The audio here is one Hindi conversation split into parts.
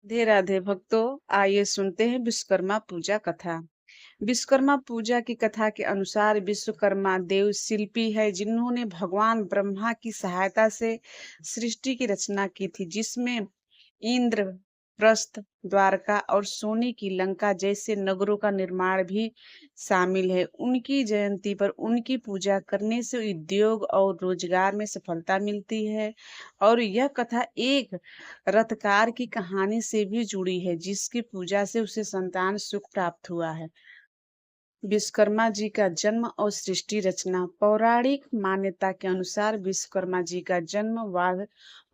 राधे राधे भक्तों। आइए सुनते हैं विश्वकर्मा पूजा कथा। विश्वकर्मा पूजा की कथा के अनुसार विश्वकर्मा देव शिल्पी है जिन्होंने भगवान ब्रह्मा की सहायता से सृष्टि की रचना की थी, जिसमें इंद्र प्रस्थ, द्वारका और सोने की लंका जैसे नगरों का निर्माण भी शामिल है। उनकी जयंती पर उनकी पूजा करने से उद्योग और रोजगार में सफलता मिलती है। और यह कथा एक रथकार की कहानी से भी जुड़ी है, जिसकी पूजा से उसे संतान सुख प्राप्त हुआ है। विश्वकर्मा जी का जन्म और सृष्टि रचना। पौराणिक मान्यता के अनुसार विश्वकर्मा जी का जन्म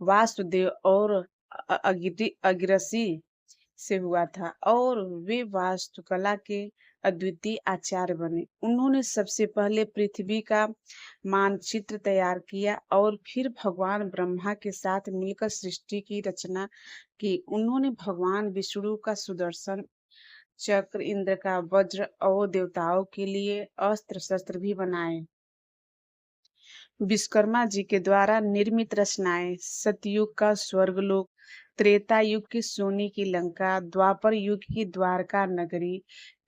वासुदेव और अगिरसी से हुआ था और वे वास्तुकला के अद्वितीय आचार्य बने। उन्होंने सबसे पहले पृथ्वी का मानचित्र तैयार किया और फिर भगवान ब्रह्मा के साथ मिलकर सृष्टि की रचना की। उन्होंने भगवान विष्णु का सुदर्शन चक्र, इंद्र का वज्र और देवताओं के लिए अस्त्र शस्त्र भी बनाए। विश्वकर्मा जी के द्वारा निर्मित रचनाएं: सतयुग का स्वर्गलोक, त्रेता युग की सोने की लंका, द्वापर युग की द्वारका नगरी,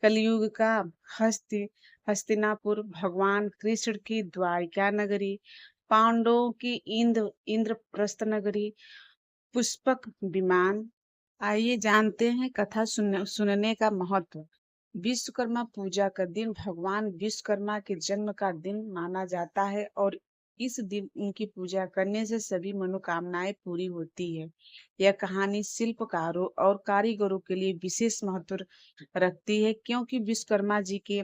कलयुग का हस्तिनापुर, भगवान कृष्ण की द्वारिका नगरी, पांडवों की इंद्रप्रस्थ नगरी, पुष्पक विमान। आइए जानते हैं कथा सुनने का महत्व। विश्वकर्मा पूजा का दिन भगवान विश्वकर्मा के जन्म का दिन माना जाता है और इस दिन उनकी पूजा करने से सभी मनोकामनाएं पूरी होती है। यह कहानी शिल्पकारों और कारीगरों के लिए विशेष महत्व रखती है, क्योंकि विश्वकर्मा जी के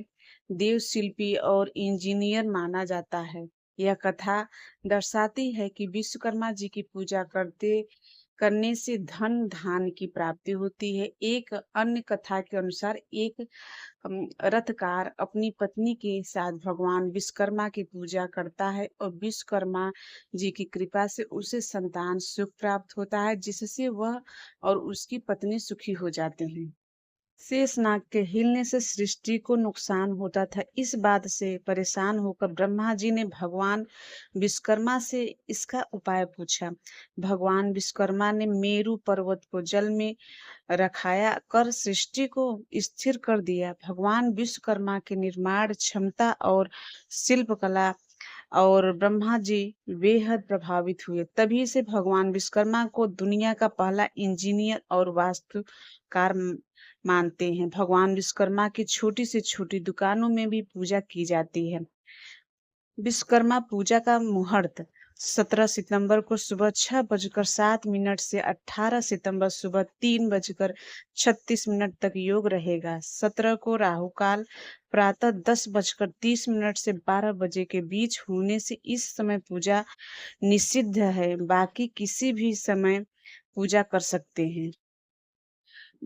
देव शिल्पी और इंजीनियर माना जाता है। यह कथा दर्शाती है कि विश्वकर्मा जी की पूजा करने से धन धान्य की प्राप्ति होती है। एक अन्य कथा के अनुसार एक रथकार अपनी पत्नी के साथ भगवान विश्वकर्मा की पूजा करता है और विश्वकर्मा जी की कृपा से उसे संतान सुख प्राप्त होता है, जिससे वह और उसकी पत्नी सुखी हो जाते हैं। शेषनाग के हिलने से सृष्टि को नुकसान होता था। इस बात से परेशान होकर ब्रह्मा जी ने भगवान विश्वकर्मा से इसका उपाय पूछा। भगवान विश्वकर्मा ने मेरु पर्वत को जल में रखाया कर सृष्टि को स्थिर कर दिया। भगवान विश्वकर्मा की निर्माण क्षमता और शिल्पकला और ब्रह्मा जी बेहद प्रभावित हुए। तभी से भगवान विश्वकर्मा को दुनिया का पहला इंजीनियर और वास्तुकार मानते हैं। भगवान विश्वकर्मा की छोटी से छोटी दुकानों में भी पूजा की जाती है। विश्वकर्मा पूजा का मुहूर्त 17 सितंबर को सुबह 6:07 से 18 सितंबर सुबह 3:36 तक योग रहेगा। 17 को राहु काल प्रातः 10:30 से 12 बजे के बीच होने से इस समय पूजा निषिद्ध है। बाकी किसी भी समय पूजा कर सकते हैं।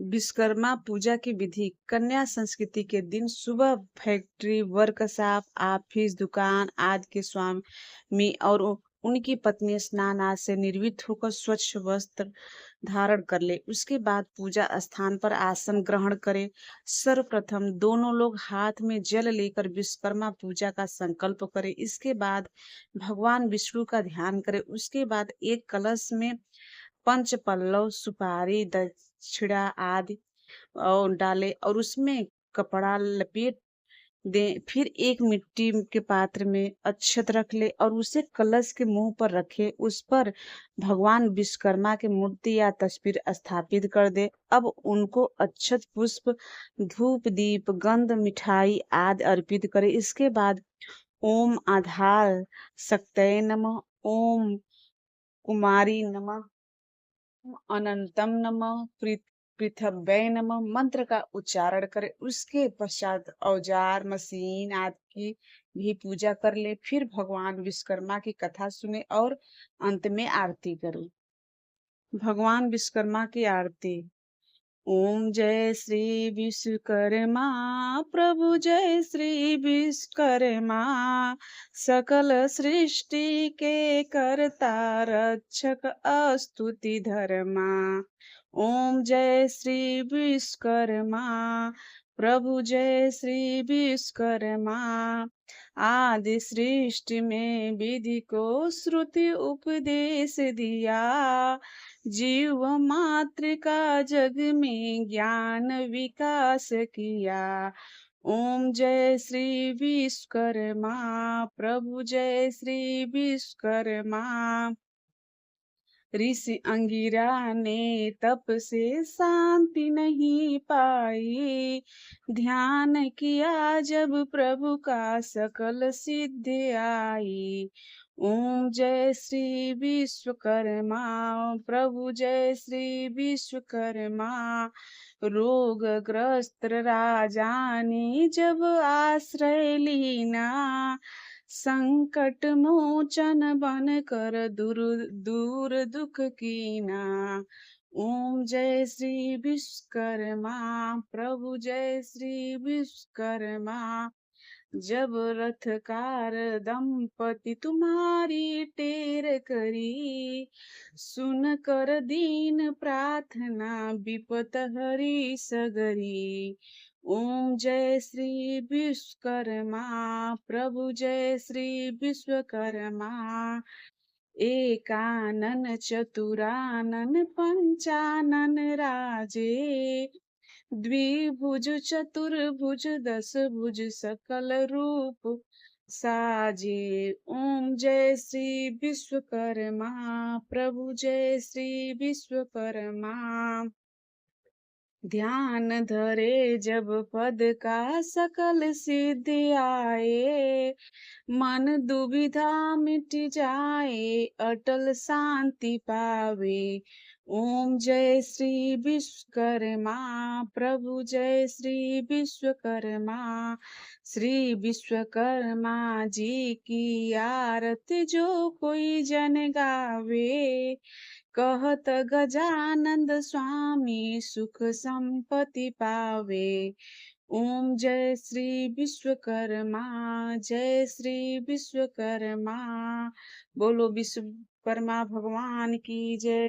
विश्वकर्मा पूजा की विधि। कन्या संस्कृति के दिन सुबह फैक्ट्री, वर्कशॉप, ऑफिस, दुकान आदि के स्वामी और उनकी पत्नी स्नान आदि से निर्वृत्त होकर स्वच्छ वस्त्र धारण कर ले। उसके बाद पूजा स्थान पर आसन ग्रहण करे। सर्वप्रथम दोनों लोग हाथ में जल लेकर विश्वकर्मा पूजा का संकल्प करें। इसके बाद भगवान विष्णु का ध्यान करें। उसके बाद एक कलश में पंच पल्लव, सुपारी, दक्षिणा आदि और डाले और उसमें कपड़ा लपेट दे। फिर एक मिट्टी के पात्र में अक्षत रख ले और उसे कलश के मुंह पर रखे। उस पर भगवान विश्वकर्मा की मूर्ति या तस्वीर स्थापित कर दे। अब उनको अक्षत, पुष्प, धूप, दीप, गंध, मिठाई आदि अर्पित करे। इसके बाद ओम आधार शक्तये नमः, ओम कुमारी नमः, अनंतम नमः, पृथ्व्यै नमः मंत्र का उच्चारण करें। उसके पश्चात औजार, मशीन आदि की भी पूजा कर ले। फिर भगवान विश्वकर्मा की कथा सुने और अंत में आरती करें। भगवान विश्वकर्मा की आरती। ओम जय श्री विश्वकर्मा प्रभु, जय श्री विश्वकर्मा, सकल सृष्टि के कर्ता रक्षक स्तुति धर्मा। ओम जय श्री विश्वकर्मा प्रभु, जय श्री विश्वकर्मा, आदि सृष्टि में विधि को श्रुति उपदेश दिया। जीव मात्र का जग में ज्ञान विकास किया। ओम जय श्री विश्वकर्मा, प्रभु जय श्री विश्वकर्मा। ऋषि अंगिरा ने तप से शांति नहीं पाई, ध्यान किया जब प्रभु का सकल सिद्ध आई। ओम जय श्री विश्वकर्मा, प्रभु जय श्री विश्वकर्मा। रोगग्रस्त राजा ने जब आश्रय लीना, संकट मोचन बन कर दूर दूर दुख कीना। ओम जय श्री विश्वकर्मा, प्रभु जय श्री विश्वकर्मा। जब रथकार दंपति तुम्हारी टेर करी, सुन कर दीन प्रार्थना विपत हरी सगरी। ओम जय श्री विश्वकर्मा, प्रभु जय श्री विश्वकर्मा। एकानन चतुरानन पंचानन राजे, द्विभुज चतुर्भुज दस भुज सकल रूप साजे। ओम जय श्री विश्वकर्मा, प्रभु जय श्री विश्वकर्मा। ध्यान धरे जब पद का सकल सिद्ध आए, मन दुविधा मिट जाए अटल शांति पावे। ओम जय श्री विश्वकर्मा, प्रभु जय श्री विश्वकर्मा। श्री विश्वकर्मा जी की आरती जो कोई जन गावे, कहत गजानंद स्वामी सुख संपत्ति पावे। ओम जय श्री विश्वकर्मा, जय श्री विश्वकर्मा। बोलो विश्वकर्मा भगवान की जय।